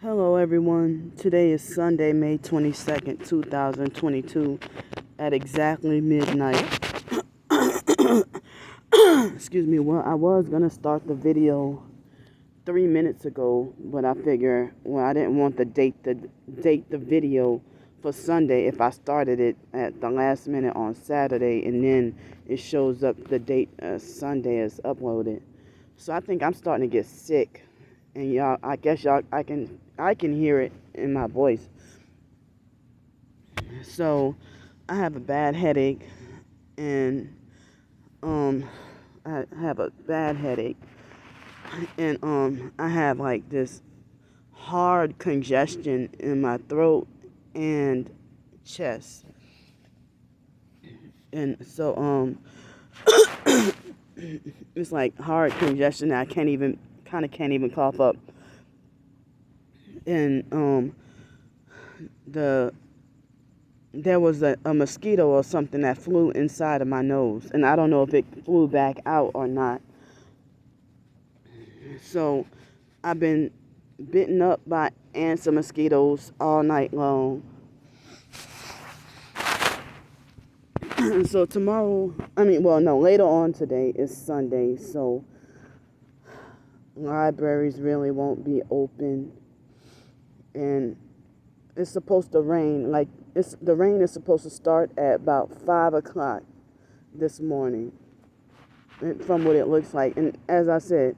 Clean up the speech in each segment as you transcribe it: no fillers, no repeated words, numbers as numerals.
Hello, everyone. Today is Sunday, May 22nd, 2022, at exactly midnight. Excuse me. Well, I was going to start the video 3 minutes ago, but I figure, I didn't want to date the video for Sunday if I started it at the last minute on Saturday, and then it shows up the date Sunday is uploaded. So I think I'm starting to get sick, and y'all, I guess I can hear it in my voice. So I have a bad headache, and I have a bad headache, and I have like this hard congestion in my throat and chest, and so it's like hard congestion that I can't even cough up, and there was a mosquito or something that flew inside of my nose, and I don't know if it flew back out or not. So I've been bitten up by ants and mosquitoes all night long. So later on today is Sunday, so libraries really won't be open, and it's supposed to rain. The rain is supposed to start at about 5 o'clock this morning, from what it looks like. And as I said,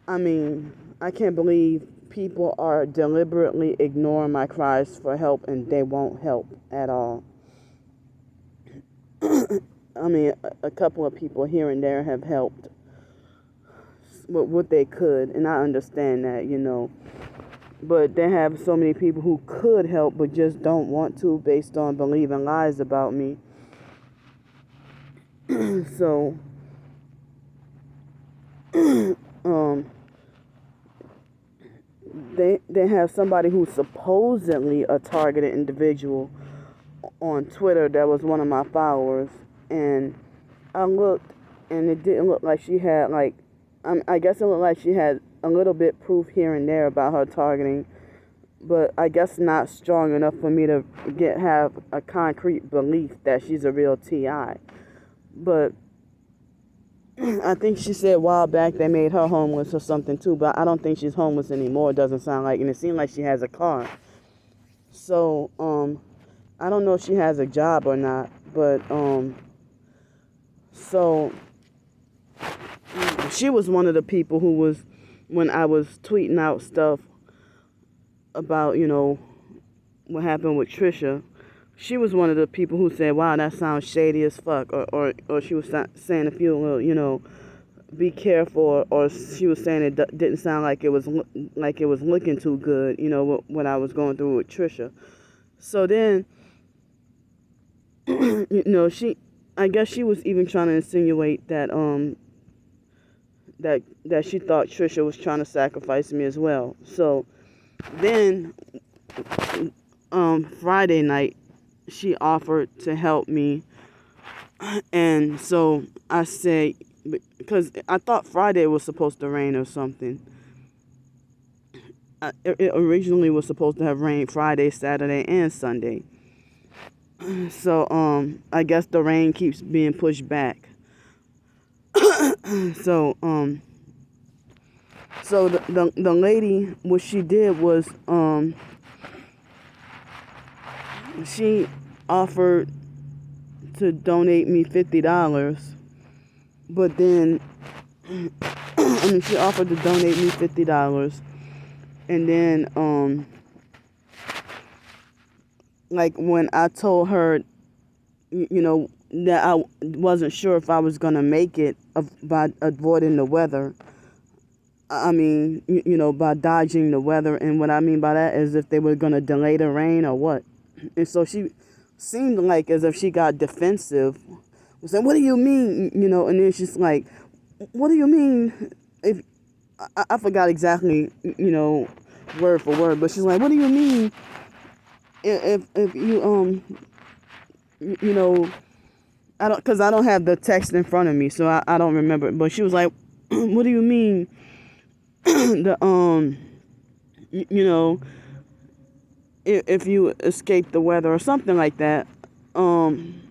I can't believe people are deliberately ignoring my cries for help, and they won't help at all. A couple of people here and there have helped with what they could, and I understand that. But they have so many people who could help but just don't want to, based on believing lies about me. So, they have somebody who's supposedly a targeted individual on Twitter that was one of my followers, and I looked, and it didn't look like she had I guess it looked like she had a little bit proof here and there about her targeting, but I guess not strong enough for me to have a concrete belief that she's a real TI. But I think she said a while back they made her homeless or something too, but I don't think she's homeless anymore. It doesn't sound like, and it seemed like she has a car. So I don't know if she has a job or not, but so she was one of the people who was, when I was tweeting out stuff about, what happened with Trisha, she was one of the people who said, wow, that sounds shady as fuck, or she was saying a few little, be careful, or she was saying it didn't sound like it was looking too good, what I was going through with Trisha. So then, I guess she was even trying to insinuate that that she thought Trisha was trying to sacrifice me as well. So then Friday night she offered to help me, and so I said, because I thought Friday was supposed to rain or something. It originally was supposed to have rained Friday, Saturday, and Sunday. So I guess the rain keeps being pushed back. So the lady, what she did was she offered to donate me $50, but then she offered to donate me $50, and then when I told her, that I wasn't sure if I was gonna make it by avoiding the weather. By dodging the weather, and what I mean by that is if they were gonna delay the rain or what. And so she seemed like as if she got defensive. I was like, "What do you mean?" And then she's like, "What do you mean?" If I forgot exactly, word for word, but she's like, "What do you mean if you because I don't have the text in front of me, so I don't remember." But she was like, "What do you mean the you know, if you escape the weather or something like that. Um,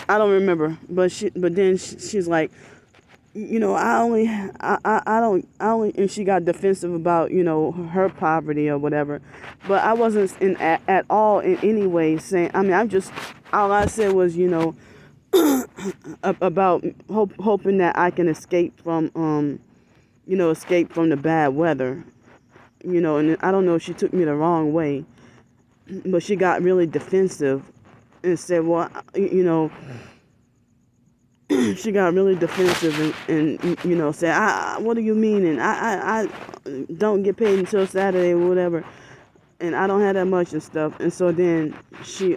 I don't remember, but then she's like, I only, and she got defensive about, her poverty or whatever. But I wasn't at all in any way saying, I mean, all I said was, about hoping that I can escape from the bad weather, and I don't know if she took me the wrong way, but she got really defensive and said, well, she got really defensive and said, what do you mean? And I don't get paid until Saturday or whatever, and I don't have that much and stuff. And so then she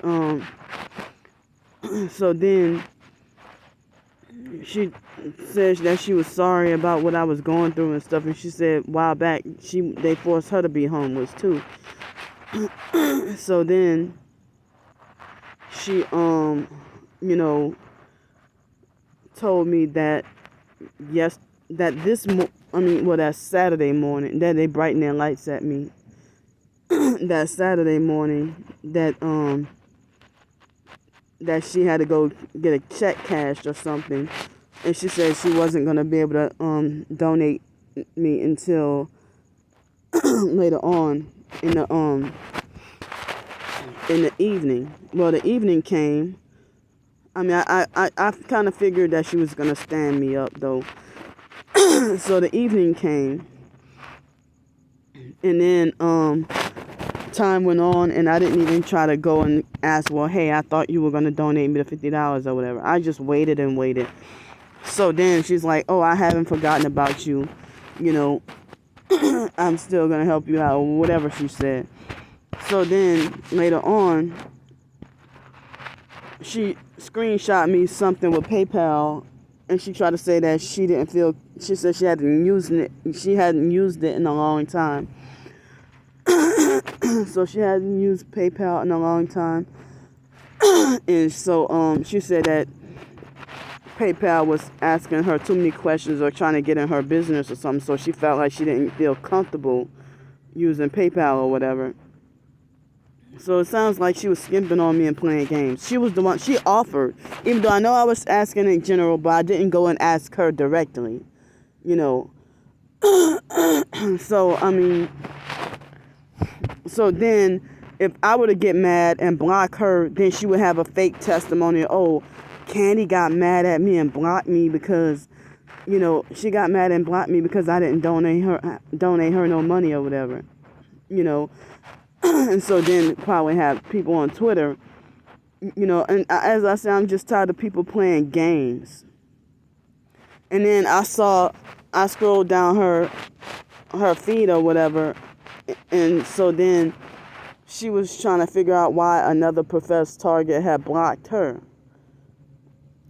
said that she was sorry about what I was going through and stuff, and she said a while back they forced her to be homeless too. So then she told me that that Saturday morning that they brightened their lights at me. That Saturday morning that she had to go get a check cashed or something, and she said she wasn't gonna be able to donate me until later on in the evening. Well, the evening came. I mean, I kind of figured that she was gonna stand me up though. So the evening came, and then time went on, and I didn't even try to go and ask, well, hey, I thought you were gonna donate me the $50 or whatever. I just waited and waited. So then she's like, oh, I haven't forgotten about you, I'm still gonna help you out, or whatever she said. So then later on, she screenshot me something with PayPal, and she tried to say that she said she hadn't used it in a long time. So she hadn't used PayPal in a long time. And so she said that PayPal was asking her too many questions or trying to get in her business or something, so she felt like she didn't feel comfortable using PayPal or whatever. So it sounds like she was skimping on me and playing games. She was the one, she offered, even though I know I was asking in general, but I didn't go and ask her directly, So, I mean, so then if I were to get mad and block her, then she would have a fake testimony. Oh, Candy got mad at me and blocked me because, she got mad and blocked me because I didn't donate her no money or whatever, And so then probably have people on Twitter, and as I said, I'm just tired of people playing games. And then I scrolled down her feed or whatever, and so then she was trying to figure out why another professed target had blocked her.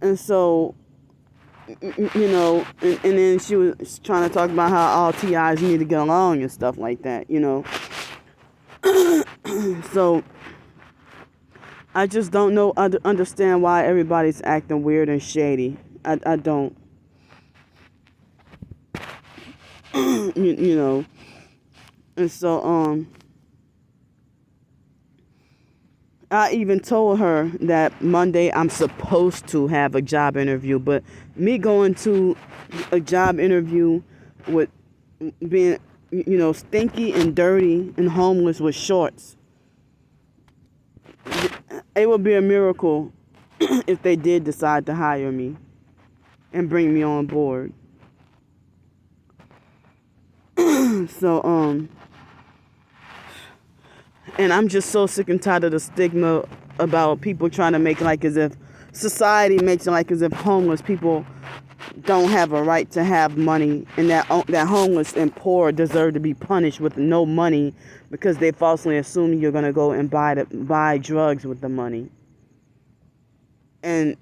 And so, and then she was trying to talk about how all TIs need to get along and stuff like that, So I just don't understand why everybody's acting weird and shady. I don't. And so I even told her that Monday I'm supposed to have a job interview, but me going to a job interview with being stinky and dirty and homeless with shorts, it would be a miracle if they did decide to hire me and bring me on board. So, and I'm just so sick and tired of the stigma about people trying to make like as if society makes it like as if homeless people don't have a right to have money, and that homeless and poor deserve to be punished with no money because they falsely assume you're going to go and buy drugs with the money. And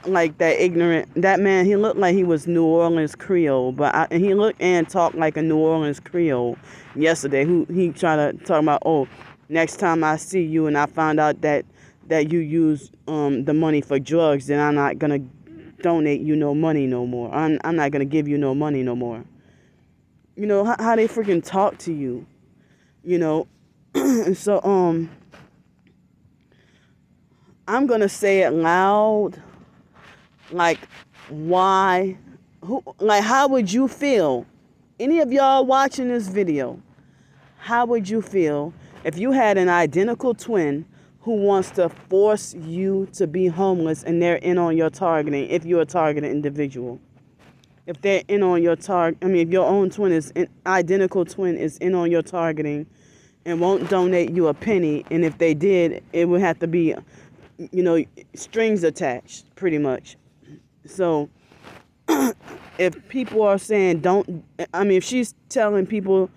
like that man, he looked like he was New Orleans Creole, and he looked and talked like a New Orleans Creole yesterday. He tried to talk about, oh, next time I see you and I found out that you use the money for drugs, then I'm not gonna donate you no money no more. I'm not gonna give you no money no more. You know, how they freaking talk to you, you know. And so, I'm going to say it loud. Like, why? Like, how would you feel? Any of y'all watching this video, how would you feel if you had an identical twin who wants to force you to be homeless and they're in on your targeting, if you're a targeted individual? If they're in on your if your own twin is identical twin is in on your targeting and won't donate you a penny, and if they did, it would have to be, you know, strings attached, pretty much. So if people are saying if she's telling people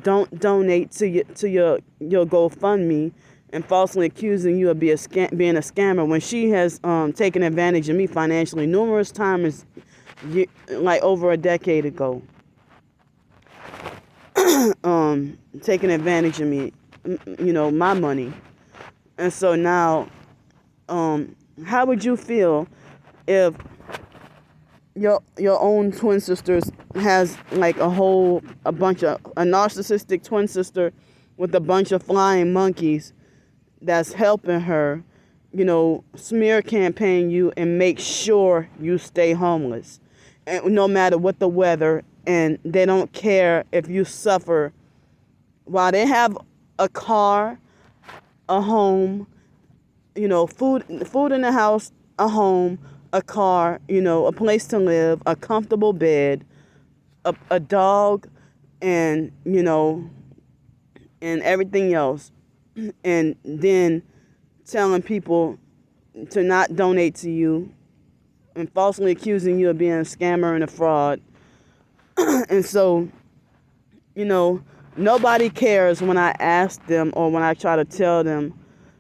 don't donate to your GoFundMe and falsely accusing you of being a scammer, when she has taken advantage of me financially numerous times, like over a decade ago, taking advantage of me, you know, my money. And so now, how would you feel if your own twin sisters has like a narcissistic twin sister with a bunch of flying monkeys that's helping her, you know, smear campaign you and make sure you stay homeless, and no matter what the weather, and they don't care if you suffer, while they have a car, a home, you know, food in the house, a home, a car, you know, a place to live, a comfortable bed, a dog, and, you know, and everything else. And then telling people to not donate to you and falsely accusing you of being a scammer and a fraud. And so, you know, nobody cares when I ask them or when I try to tell them,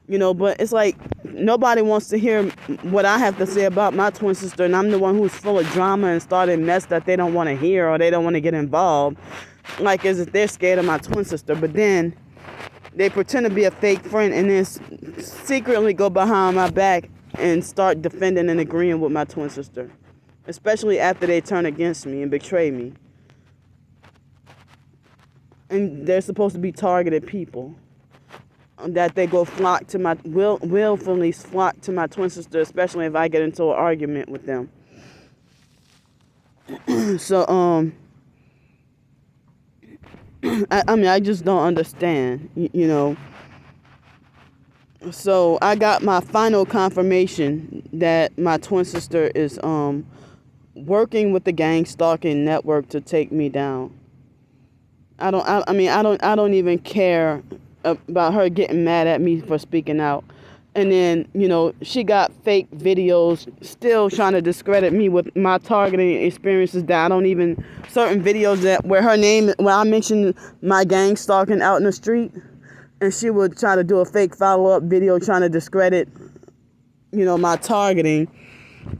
you know, but it's like nobody wants to hear what I have to say about my twin sister, and I'm the one who's full of drama and starting mess that they don't want to hear or they don't want to get involved, like as if they're scared of my twin sister. But then they pretend to be a fake friend and then secretly go behind my back and start defending and agreeing with my twin sister, especially after they turn against me and betray me. And they're supposed to be targeted people that they go willfully flock to my twin sister, especially if I get into an argument with them. So, I just don't understand, you know. So I got my final confirmation that my twin sister is working with the gang stalking network to take me down. I don't even care about her getting mad at me for speaking out. And then, you know, she got fake videos still trying to discredit me with my targeting experiences that I don't even, certain videos where I mentioned my gang stalking out in the street, and she would try to do a fake follow-up video trying to discredit, you know, my targeting.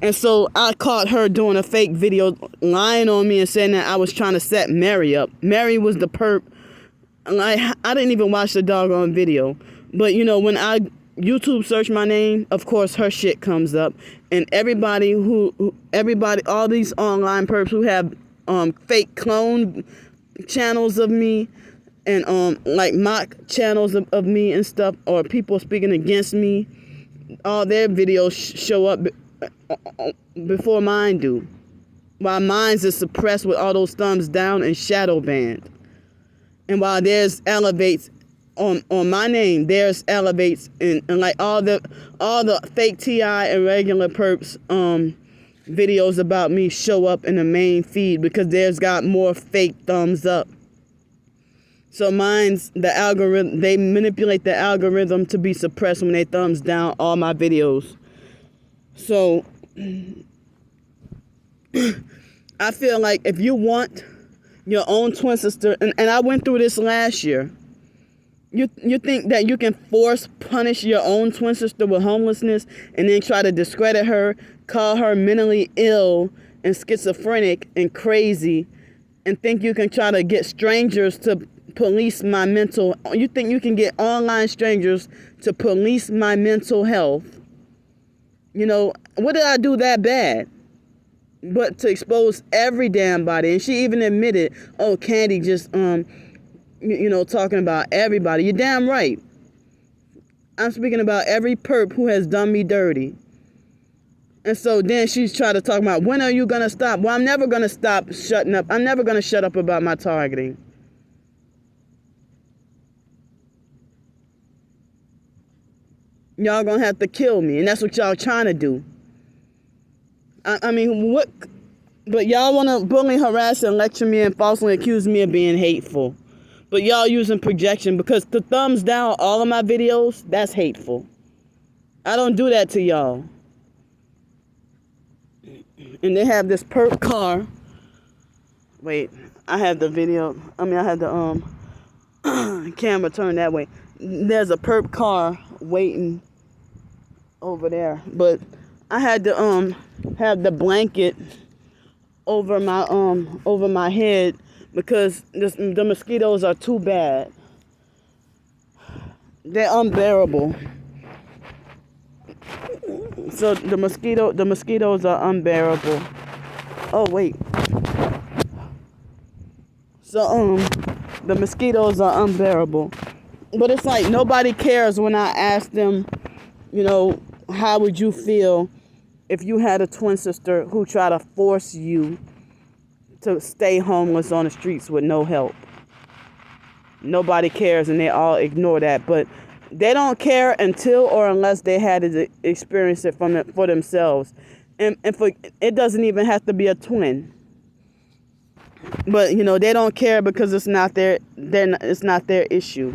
And so I caught her doing a fake video lying on me and saying that I was trying to set Mary up. Mary was the perp. I didn't even watch the doggone video. But, you know, when I YouTube search my name, of course her shit comes up. And everybody, all these online perps who have fake clone channels of me and like mock channels of me and stuff, or people speaking against me, all their videos show up before mine do, while mine's is suppressed with all those thumbs down and shadow banned. And while theirs elevates on my name, theirs elevates and like all the fake TI and regular perps videos about me show up in the main feed because theirs got more fake thumbs up. So mine's, the algorithm, they manipulate the algorithm to be suppressed when they thumbs down all my videos. So I feel like if you want your own twin sister, and I went through this last year, you think that you can punish your own twin sister with homelessness and then try to discredit her, call her mentally ill and schizophrenic and crazy, and think you can try to get strangers to police my mental, you think you can get online strangers to police my mental health? You know, what did I do that bad? but to expose every damn body. And she even admitted, oh, Candy just, talking about everybody. You're damn right. I'm speaking about every perp who has done me dirty. And so then she's trying to talk about, when are you going to stop? Well, I'm never going to stop shutting up. I'm never going to shut up about my targeting. Y'all going to have to kill me. And that's what y'all trying to do. I mean, what? But y'all want to bully, harass, and lecture me and falsely accuse me of being hateful. But y'all using projection, because the thumbs down all of my videos, that's hateful. I don't do that to y'all. And they have this perp car. Wait, I have the video. I have the camera turned that way. There's a perp car waiting over there. But I had to have the blanket over my head because the mosquitoes are too bad. They're unbearable. So the mosquitoes are unbearable. Oh wait. So the mosquitoes are unbearable. But it's like nobody cares when I ask them, how would you feel if you had a twin sister who tried to force you to stay homeless on the streets with no help? Nobody cares, and they all ignore that. But they don't care until or unless they had to experience it for themselves. And it doesn't even have to be a twin. But they don't care because it's not their issue.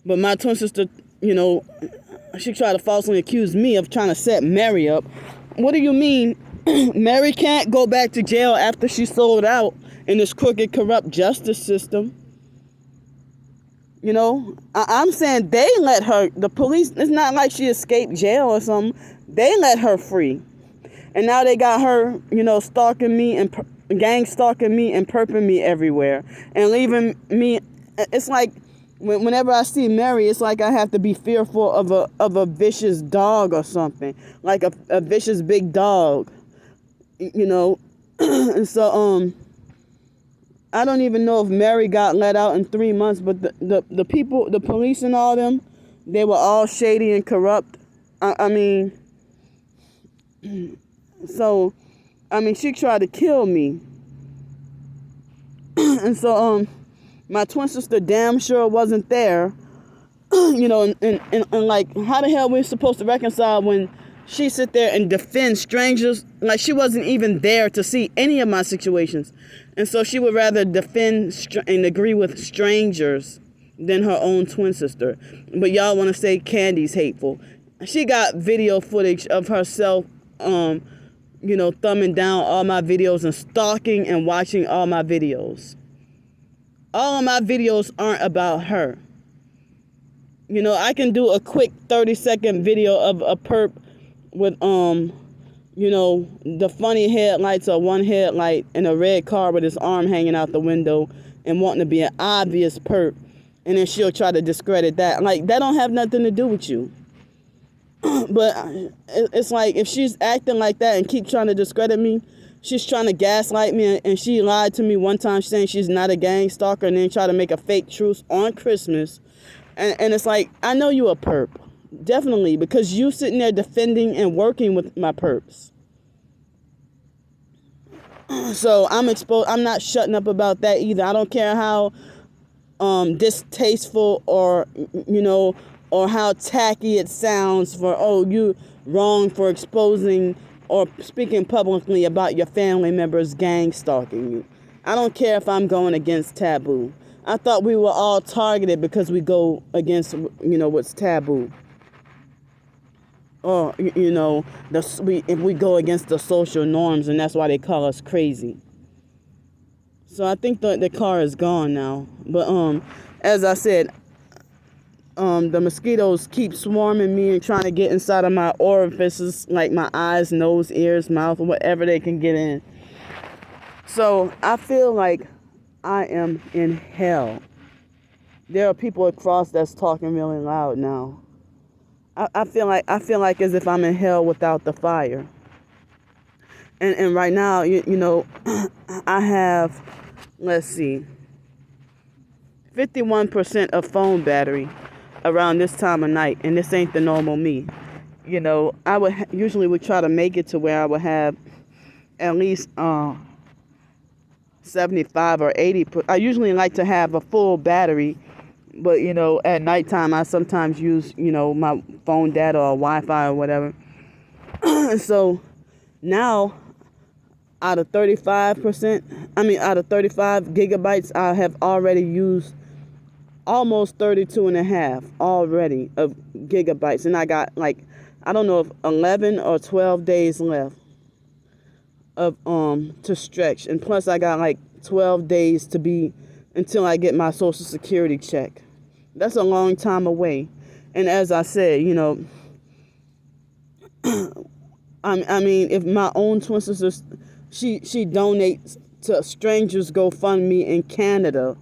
But my twin sister, she tried to falsely accuse me of trying to set Mary up. What do you mean? Mary can't go back to jail after she sold out in this crooked, corrupt justice system. I'm saying they let her, the police, it's not like she escaped jail or something. They let her free. And now they got her, stalking me and gang stalking me and perping me everywhere. And leaving me, it's like, whenever I see Mary, it's like I have to be fearful of a vicious dog or something. Like a vicious big dog. And so, I don't even know if Mary got let out in 3 months, but the people, the police and all them, they were all shady and corrupt. She tried to kill me. And so, my twin sister damn sure wasn't there. And like, how the hell we supposed to reconcile when she sit there and defend strangers? Like, she wasn't even there to see any of my situations. And so she would rather defend and agree with strangers than her own twin sister. But y'all want to say Candy's hateful. She got video footage of herself, thumbing down all my videos and stalking and watching all my videos. All of my videos aren't about her. I can do a quick 30-second video of a perp with, the funny headlights or one headlight in a red car with his arm hanging out the window and wanting to be an obvious perp. And then she'll try to discredit that. Like, that don't have nothing to do with you. But it's like, if she's acting like that and keep trying to discredit me, she's trying to gaslight me. And she lied to me one time saying she's not a gang stalker and then try to make a fake truce on Christmas. And it's like, I know you a perp. Definitely, because you sitting there defending and working with my perps. So I'm not shutting up about that either. I don't care how distasteful or how tacky it sounds for, you wrong for exposing or speaking publicly about your family members gang stalking you. I don't care if I'm going against taboo. I thought we were all targeted because we go against, what's taboo. Or, if we go against the social norms, and that's why they call us crazy. So I think the car is gone now. But as I said, the mosquitoes keep swarming me and trying to get inside of my orifices, like my eyes, nose, ears, mouth, whatever they can get in. So I feel like I am in hell. There are people across that's talking really loud now. I feel like as if I'm in hell without the fire. And right now, you know, I have, let's see, 51% of phone battery around this time of night, and this ain't the normal me. You know, I would usually would try to make it to where I would have at least 75 or 80. I usually like to have a full battery, but you know, at nighttime I sometimes use, you know, my phone data or Wi-Fi or whatever. So now, out of 35%, out of 35 gigabytes, I have already used almost 32 and a half already of gigabytes, and I got like, I don't know if 11 or 12 days left of to stretch, and plus I got like 12 days to be until I get my Social Security check. That's a long time away. And as I said, you know, I mean, if my own twin sister, she donates to strangers GoFundMe in Canada,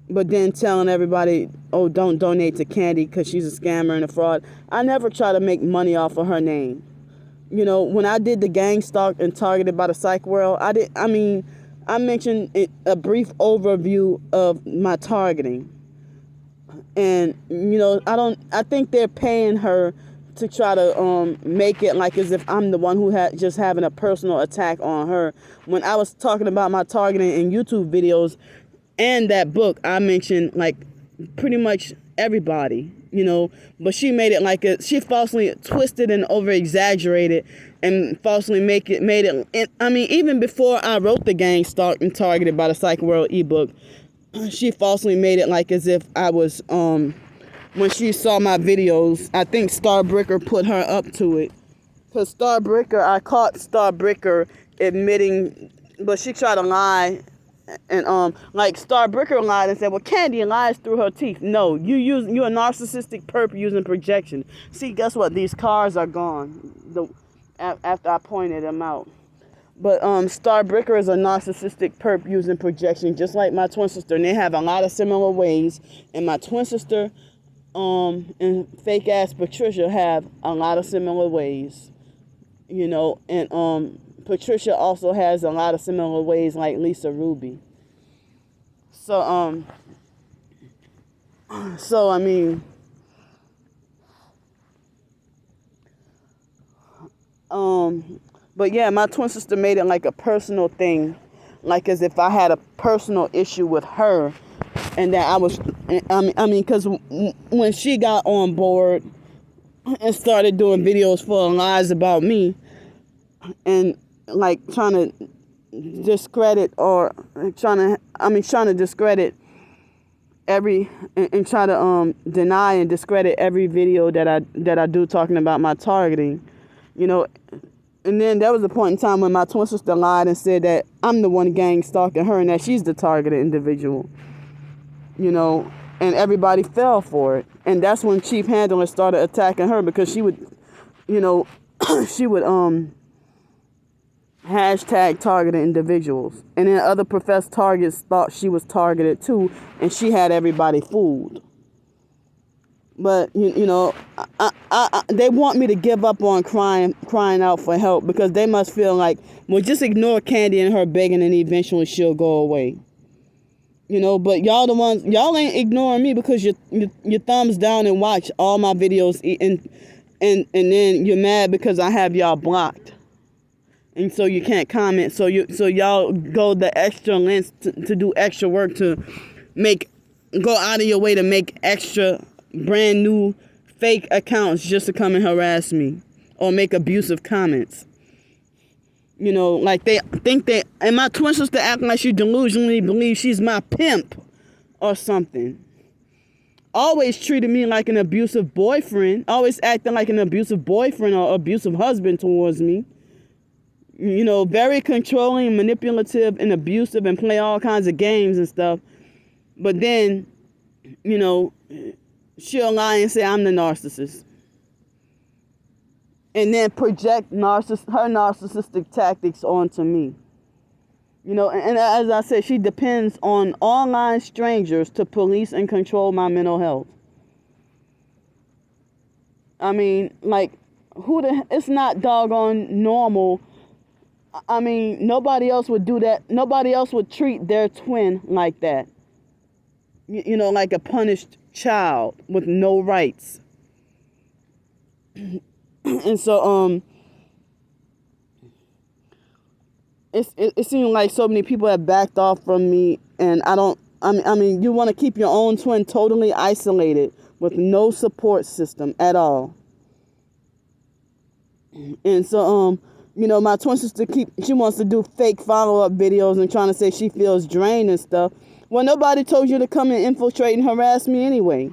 but then telling everybody, oh, don't donate to Candy because she's a scammer and a fraud. I never try to make money off of her name. You know, when I did the gang stalk and targeted by the psych world, I mentioned a brief overview of my targeting. And, you know, I think they're paying her to try to make it like as if I'm the one who had just having a personal attack on her. When I was talking about my targeting in YouTube videos and that book, I mentioned like pretty much everybody, you know, but she made it like she falsely twisted and over exaggerated and falsely made it. And, even before I wrote the gang stalked and targeted by the Psych World ebook, she falsely made it like as if I was when she saw my videos. I think Starbricker put her up to it, because I caught Starbricker admitting, but she tried to lie. And like Starbricker lied and said, well, Candy lies through her teeth. No, you're a narcissistic perp using projection. See, guess what? These cars are gone after I pointed them out. But Starbricker is a narcissistic perp using projection, just like my twin sister, and they have a lot of similar ways. And my twin sister and fake ass Patricia have a lot of similar ways, you know. And Patricia also has a lot of similar ways, like Lisa Ruby. So but yeah, my twin sister made it like a personal thing, like as if I had a personal issue with her, and that I was, because when she got on board and started doing videos full of lies about me, and like trying to discredit every and try to deny and discredit every video that I do talking about my targeting, you know. And then there was a point in time when my twin sister lied and said that I'm the one gang stalking her and that she's the targeted individual, you know, and everybody fell for it. And that's when Chief Handler started attacking her, because she would, you know, she would hashtag targeted individuals, and then other professed targets thought she was targeted too, and she had everybody fooled. But you know, they want me to give up on crying out for help, because they must feel like, well, just ignore Candy and her begging and eventually she'll go away. You know, but y'all ain't ignoring me, because your thumbs down and watch all my videos, and then you're mad because I have y'all blocked. And so you can't comment. So y'all go the extra lengths to do extra work to go out of your way to make extra brand new fake accounts just to come and harass me or make abusive comments. You know, like they think and my twin sister acting like she delusionally believes she's my pimp or something. Always treated me like an abusive boyfriend. Always acting like an abusive boyfriend or abusive husband towards me. You know, very controlling, manipulative, and abusive, and play all kinds of games and stuff. But then, you know, she'll lie and say I'm the narcissist. And then project her narcissistic tactics onto me. You know, and as I said, she depends on online strangers to police and control my mental health. I mean, like, it's not doggone normal. I mean, nobody else would do that. Nobody else would treat their twin like that. You know, like a punished child with no rights. And so, it seems like so many people have backed off from me, and I mean, you want to keep your own twin totally isolated with no support system at all. And so, you know, my twin sister she wants to do fake follow-up videos and trying to say she feels drained and stuff. Well, nobody told you to come and infiltrate and harass me anyway.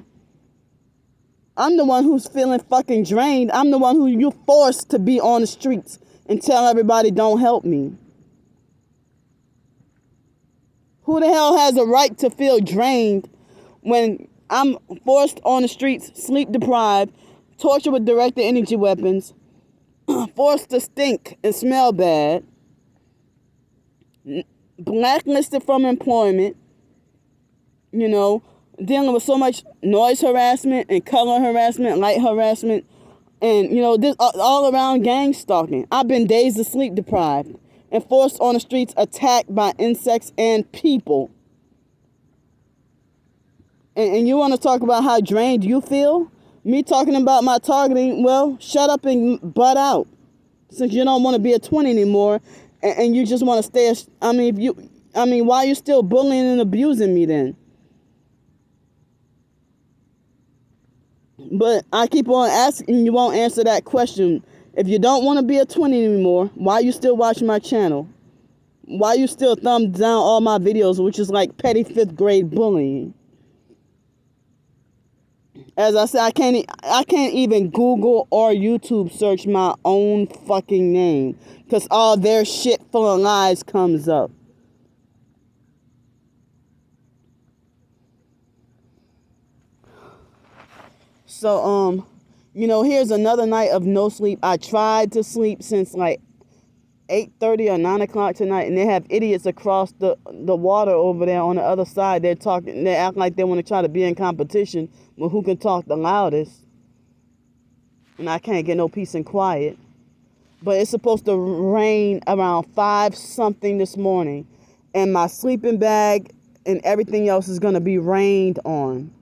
I'm the one who's feeling fucking drained. I'm the one who you forced to be on the streets and tell everybody don't help me. Who the hell has a right to feel drained when I'm forced on the streets, sleep deprived, tortured with directed energy weapons, forced to stink and smell bad, blacklisted from employment, you know, dealing with so much noise harassment and color harassment, light harassment, and, you know, this all around gang stalking. I've been days of sleep deprived and forced on the streets, attacked by insects and people. And you want to talk about how drained you feel? Me talking about my targeting, well, shut up and butt out. Since you don't want to be a twin anymore, and you just want to stay, why are you still bullying and abusing me then? But I keep on asking, you won't answer that question. If you don't want to be a twin anymore, why are you still watching my channel? Why you still thumb down all my videos, which is like petty 5th grade bullying? As I said, I can't even Google or YouTube search my own fucking name, because all their shit full of lies comes up. So, you know, here's another night of no sleep. I tried to sleep since like 8:30 or 9 o'clock tonight, and they have idiots across the water over there on the other side. They act like they want to try to be in competition with who can talk the loudest. And I can't get no peace and quiet. But it's supposed to rain around 5 something this morning, and my sleeping bag and everything else is going to be rained on.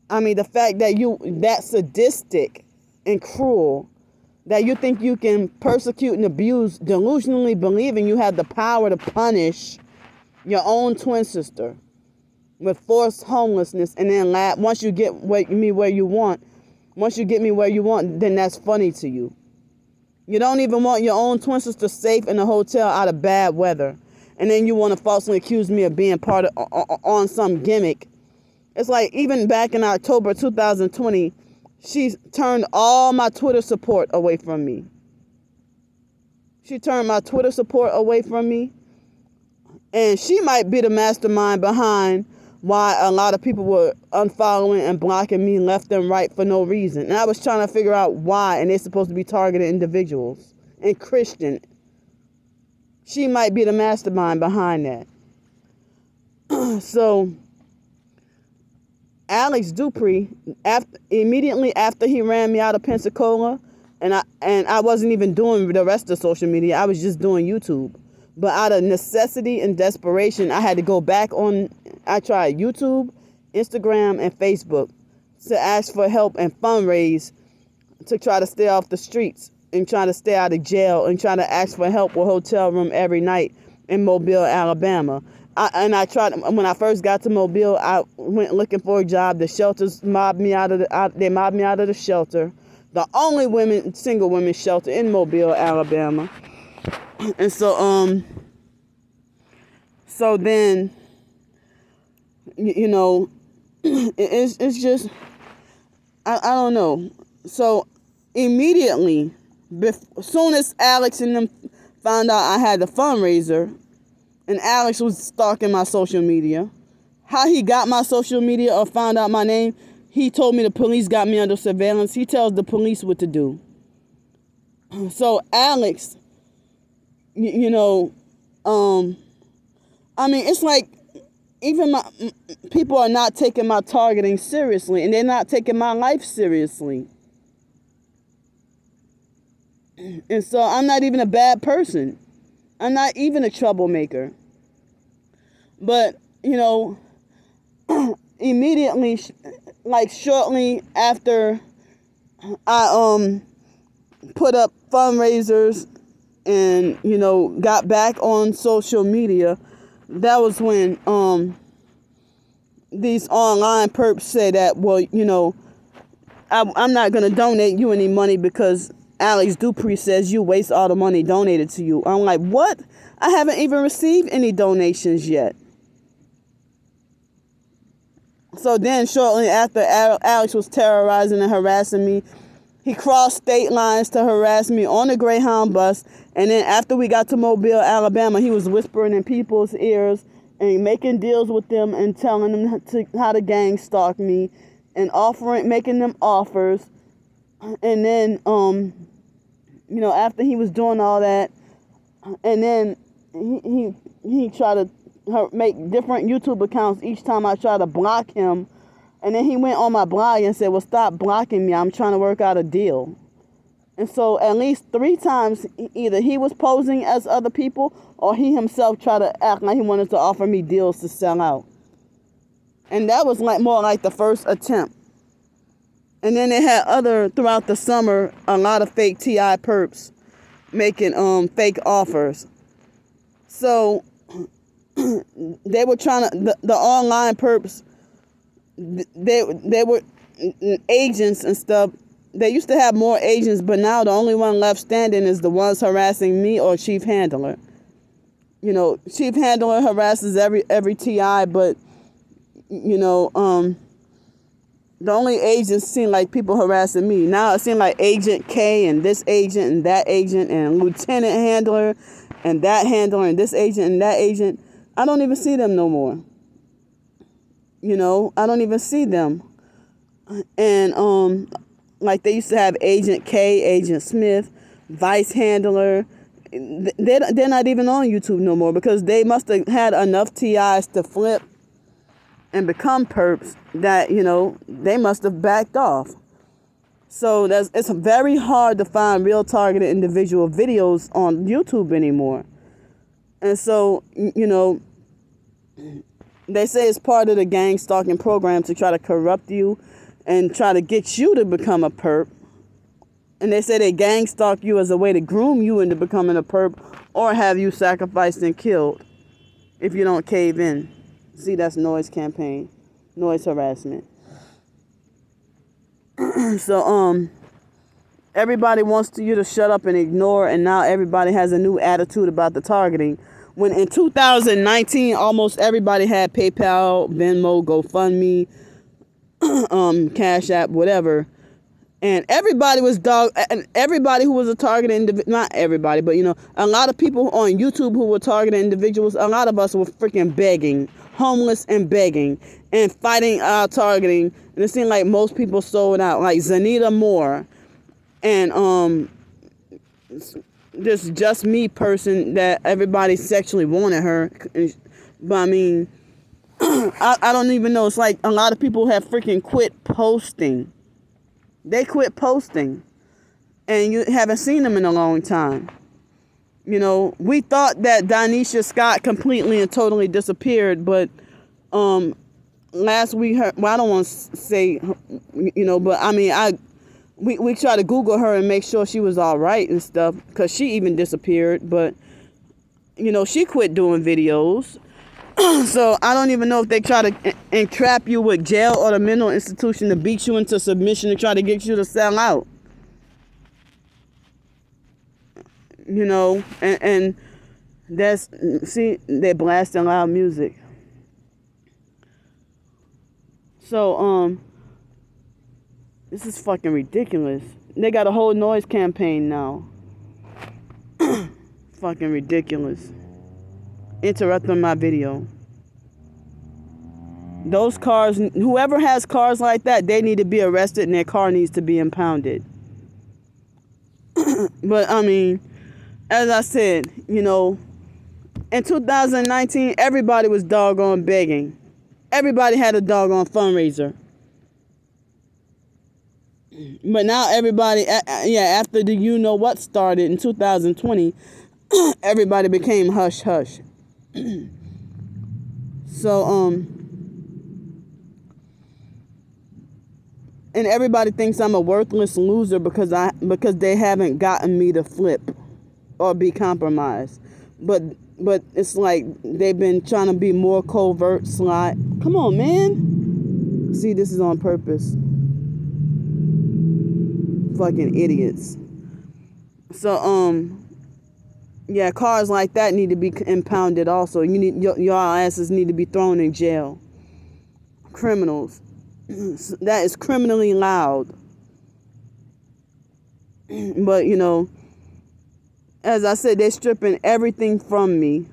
I mean, the fact that that sadistic and cruel, that you think you can persecute and abuse, delusionally believing you have the power to punish your own twin sister with forced homelessness, and then once you get me where you want, then that's funny to you. You don't even want your own twin sister safe in a hotel out of bad weather, and then you want to falsely accuse me of being part of on some gimmick. It's like, even back in October 2020, she turned all my Twitter support away from me. And she might be the mastermind behind why a lot of people were unfollowing and blocking me left and right for no reason. And I was trying to figure out why, and they're supposed to be targeted individuals and Christian. She might be the mastermind behind that. So Alex Dupree, immediately after he ran me out of Pensacola, and I wasn't even doing the rest of social media, I was just doing YouTube. But out of necessity and desperation, I had to go back on. I tried YouTube, Instagram, and Facebook to ask for help and fundraise to try to stay off the streets and try to stay out of jail and try to ask for help with hotel room every night in Mobile, Alabama. I tried, when I first got to Mobile, I went looking for a job. The shelters mobbed me out of the shelter. The only single women shelter in Mobile, Alabama. And so then, you know, it's just, I don't know. So immediately, as soon as Alex and them found out I had the fundraiser, and Alex was stalking my social media. How he got my social media or found out my name, he told me the police got me under surveillance. He tells the police what to do. So Alex, you know, I mean, it's like even my people are not taking my targeting seriously, and they're not taking my life seriously. And so I'm not even a bad person. I'm not even a troublemaker. But, immediately, like shortly after I put up fundraisers and, got back on social media, that was when these online perps say that, well, I'm not going to donate you any money because Alex Dupree says you waste all the money donated to you. I'm like, what? I haven't even received any donations yet. So then shortly after Alex was terrorizing and harassing me, he crossed state lines to harass me on the Greyhound bus. And then after we got to Mobile, Alabama, he was whispering in people's ears and making deals with them and telling them how to gang stalk me and making them offers. And then, after he was doing all that, and then he tried to make different YouTube accounts each time I tried to block him. And then he went on my blog and said, well, stop blocking me. I'm trying to work out a deal. And so at least 3 times, either he was posing as other people or he himself tried to act like he wanted to offer me deals to sell out. And that was more like the first attempt. And then they had throughout the summer, a lot of fake TI perps making fake offers. So they were trying to, the online perps, they were agents and stuff. They used to have more agents, but now the only one left standing is the ones harassing me or Chief Handler. Chief Handler harasses every TI, but the only agents seem like people harassing me. Now it seems like Agent K and this agent and that agent and Lieutenant Handler and that handler and this agent and that agent. I don't even see them no more. I don't even see them. And like they used to have Agent K, Agent Smith, Vice Handler. They're not even on YouTube no more because they must have had enough TIs to flip and become perps that, they must have backed off. So it's very hard to find real targeted individual videos on YouTube anymore. And so, they say it's part of the gang stalking program to try to corrupt you and try to get you to become a perp. And they say they gang stalk you as a way to groom you into becoming a perp or have you sacrificed and killed if you don't cave in. See, that's noise campaign, noise harassment. So, everybody wants you to shut up and ignore, and now everybody has a new attitude about the targeting. When in 2019, almost everybody had PayPal, Venmo, GoFundMe, Cash App, whatever. And everybody was everybody who was a targeted not everybody, but a lot of people on YouTube who were targeted individuals, a lot of us were freaking begging, homeless and begging and fighting our targeting. And it seemed like most people sold out, like Zanita Moore and this Just Me person that everybody sexually wanted her. But I mean, I don't even know. It's like a lot of people have freaking quit posting. They quit posting. And you haven't seen them in a long time. We thought that Donisha Scott completely and totally disappeared. But last we heard, well, I don't want to say, but I mean, we tried to Google her and make sure she was all right and stuff, because she even disappeared. But, she quit doing videos. So I don't even know if they try to entrap you with jail or the mental institution to beat you into submission and try to get you to sell out. And that's, see, they're blasting loud music. So, this is fucking ridiculous. They got a whole noise campaign now. Fucking ridiculous. Interrupting my video. Those cars, whoever has cars like that, they need to be arrested and their car needs to be impounded. But I mean, as I said, In 2019, everybody was doggone begging. Everybody had a doggone fundraiser. But now everybody, after the you know what started in 2020, everybody became hush hush. So, and everybody thinks I'm a worthless loser because they haven't gotten me to flip or be compromised. But it's like they've been trying to be more covert, sly. Come on, man. See, this is on purpose. Fucking idiots. So, yeah, cars like that need to be impounded also. You need your asses need to be thrown in jail. Criminals. That is criminally loud. But, as I said, they're stripping everything from me.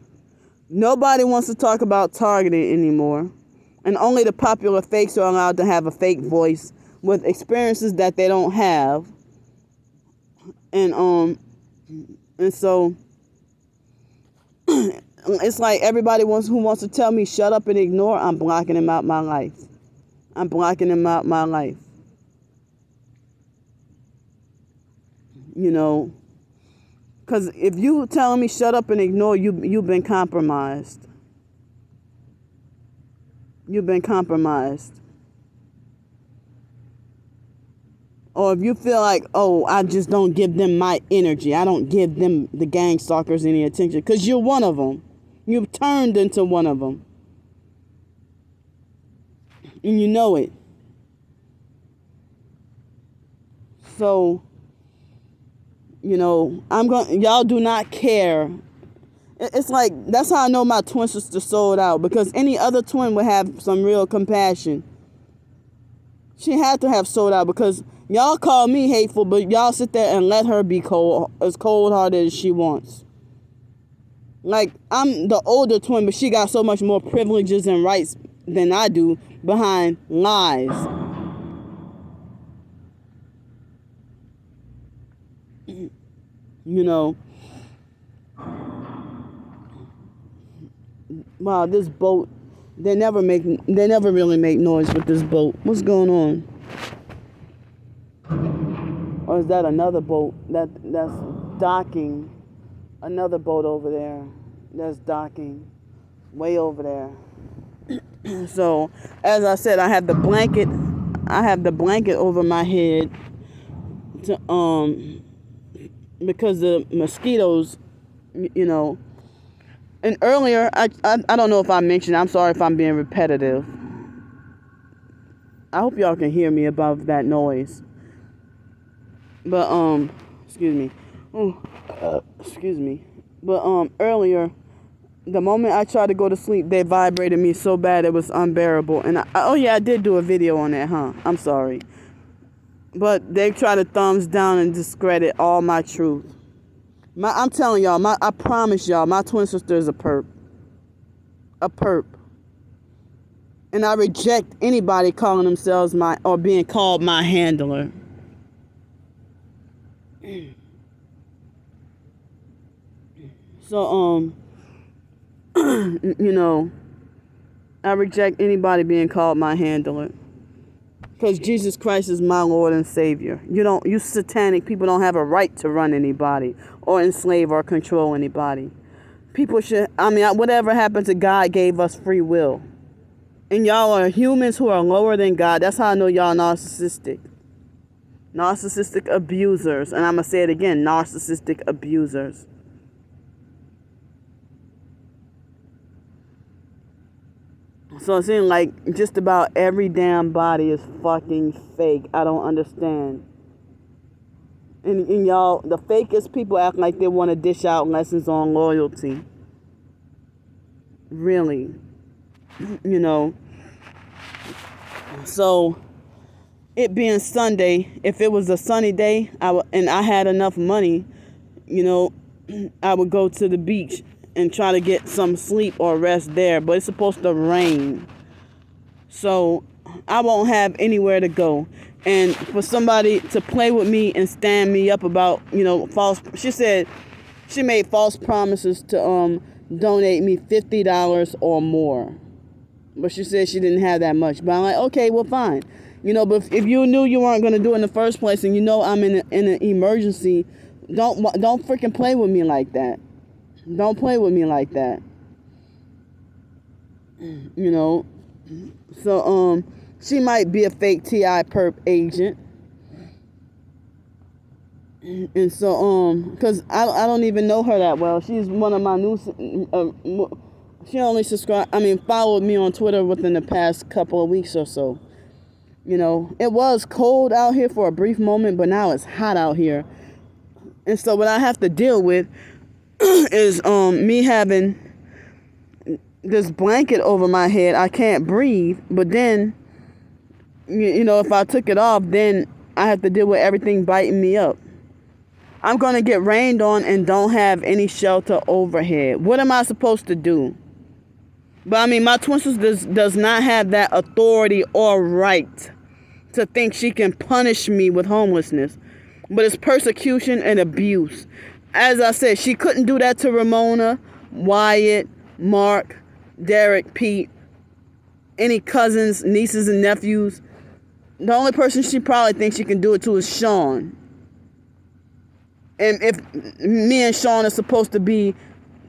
Nobody wants to talk about targeting anymore. And only the popular fakes are allowed to have a fake voice with experiences that they don't have. And so it's like everybody who wants to tell me shut up and ignore, I'm blocking them out my life. I'm blocking them out my life. Because if you telling me shut up and ignore, you've been compromised. You've been compromised. Or if you feel like, oh, I just don't give them my energy. I don't give them, the gang stalkers, any attention. Because you're one of them. You've turned into one of them. And you know it. So, y'all do not care. It's like, that's how I know my twin sister sold out. Because any other twin would have some real compassion. She had to have sold out because y'all call me hateful, but y'all sit there and let her be as cold-hearted as she wants. Like, I'm the older twin, but she got so much more privileges and rights than I do behind lies. Wow, this boat, they never really make noise with this boat. What's going on? Or is that another boat that's docking? Another boat over there that's docking way over there. So, as I said, I have the blanket over my head to because the mosquitoes, And earlier, I don't know if I mentioned, I'm sorry if I'm being repetitive. I hope y'all can hear me above that noise. But, excuse me. Excuse me. But, earlier, the moment I tried to go to sleep, they vibrated me so bad it was unbearable. And, I did do a video on that, huh? I'm sorry. But they try to thumbs down and discredit all my truth. I'm telling y'all, I promise y'all, my twin sister is a perp. A perp. And I reject anybody calling themselves or being called my handler. So, I reject anybody being called my handler. Because Jesus Christ is my Lord and Savior. You satanic people don't have a right to run anybody or enslave or control anybody. People whatever happened to God gave us free will. And y'all are humans who are lower than God. That's how I know y'all narcissistic. Narcissistic abusers. And I'm going to say it again, narcissistic abusers. So it seems like just about every damn body is fucking fake. I don't understand. And y'all, the fakest people act like they want to dish out lessons on loyalty. Really. So, it being Sunday, if it was a sunny day, and I had enough money, I would go to the beach and try to get some sleep or rest there. But it's supposed to rain. So I won't have anywhere to go. And for somebody to play with me and stand me up about, false... She said she made false promises to donate me $50 or more. But she said she didn't have that much. But I'm like, okay, well, fine. But if you knew you weren't going to do it in the first place, and I'm in an emergency, don't freaking play with me like that. Don't play with me like that. So she might be a fake TI perp agent. And so because I don't even know her that well. She's one of my new she only followed me on Twitter within the past couple of weeks or so. It was cold out here for a brief moment, but now it's hot out here. And so what I have to deal with is me having this blanket over my head. I can't breathe, but then if I took it off, then I have to deal with everything biting me up. I'm going to get rained on and don't have any shelter overhead. What am I supposed to do? But my twin sister does not have that authority or right to think she can punish me with homelessness. But it's persecution and abuse. As I said, she couldn't do that to Ramona, Wyatt, Mark, Derek, Pete, any cousins, nieces, and nephews. The only person she probably thinks she can do it to is Sean. And if me and Sean are supposed to be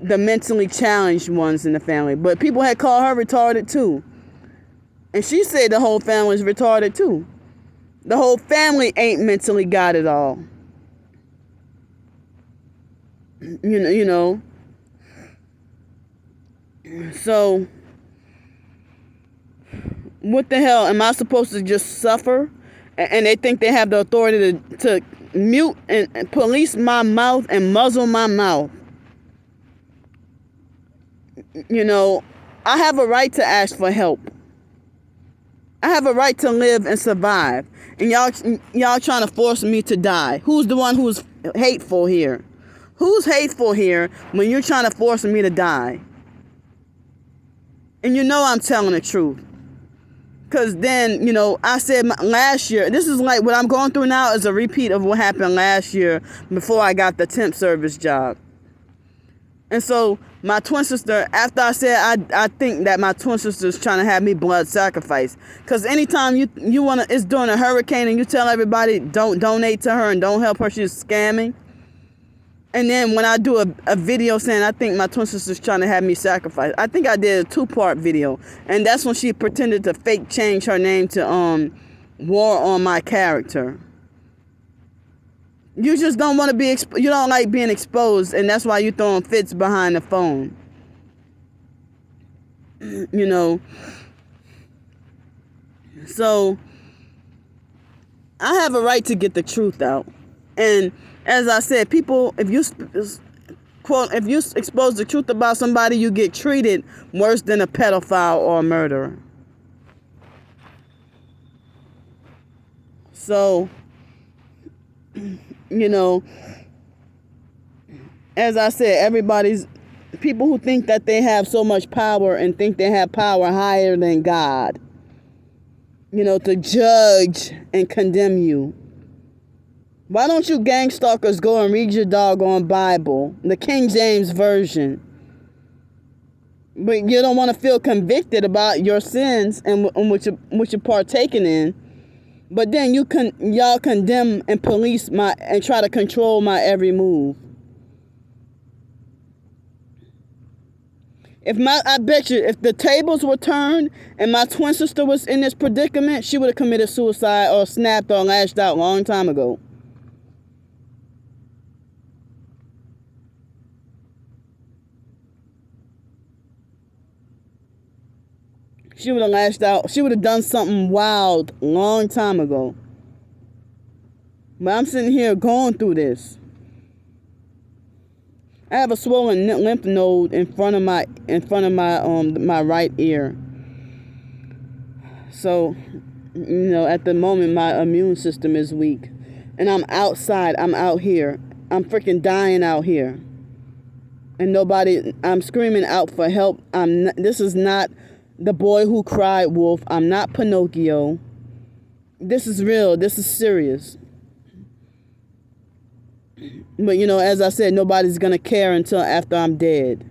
the mentally challenged ones in the family. But people had called her retarded too. And she said the whole family is retarded too. The whole family ain't mentally got it all. So, what the hell? Am I supposed to just suffer? And they think they have the authority to mute and police my mouth and muzzle my mouth. I have a right to ask for help. I have a right to live and survive. And y'all trying to force me to die. Who's the one who's hateful here? Who's hateful here when you're trying to force me to die? And I'm telling the truth. Because then, I said last year, this is like what I'm going through now is a repeat of what happened last year before I got the temp service job. And so my twin sister, after I said I think that my twin sister is trying to have me blood sacrifice. Because anytime you want to, it's during a hurricane and you tell everybody don't donate to her and don't help her, she's scamming. And then when I do a video saying I think my twin sister's trying to have me sacrifice, I think I did a 2-part video. And that's when she pretended to fake change her name to war on my character. You just don't want to be, you don't like being exposed, and that's why you're throwing fits behind the phone. So, I have a right to get the truth out. And as I said, people, if you expose the truth about somebody, you get treated worse than a pedophile or a murderer. So, as I said, people who think that they have so much power and think they have power higher than God, to judge and condemn you. Why don't you gang stalkers go and read your doggone Bible, the King James Version? But you don't want to feel convicted about your sins and what you're partaking in. But then y'all condemn and police and try to control my every move. I bet you, if the tables were turned and my twin sister was in this predicament, she would have committed suicide or snapped or lashed out a long time ago. She would have lashed out. She would have done something wild a long time ago. But I'm sitting here going through this. I have a swollen lymph node in front of my my right ear. So, at the moment my immune system is weak, and I'm outside. I'm out here. I'm freaking dying out here. And I'm screaming out for help. This is not The Boy Who Cried Wolf. I'm not Pinocchio. This is real. This is serious. But, as I said, nobody's going to care until after I'm dead.